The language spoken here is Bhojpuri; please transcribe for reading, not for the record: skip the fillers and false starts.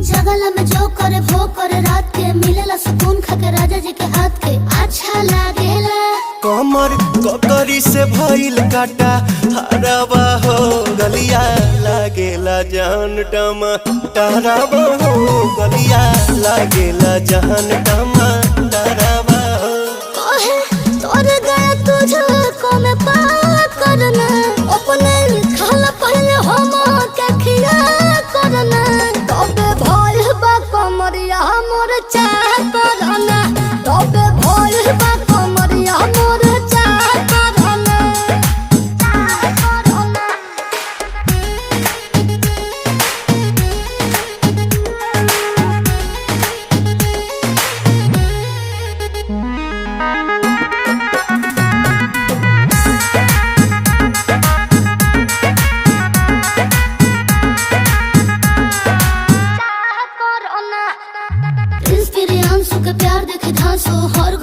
जगला में जो करे वो करे रात के मिलेला सुकून खाके राजा जी के हाथ के अच्छा लागेला। कमर ककरी से भइल काटा हराबा हो गलिया लागेला जान टमा डराबा हो गलिया लागेला जान टमा डराबा हो। कहे तोर गया तुझको मैं पार करना अपने खाला पहले हम के खिया करना तबे भइल बा कमरिया मोर चाह करना तबे भइल बा कमरिया मोर चाह करना चाह करना। प्रिंस प्रियांशु के प्यार देखे धांसो हर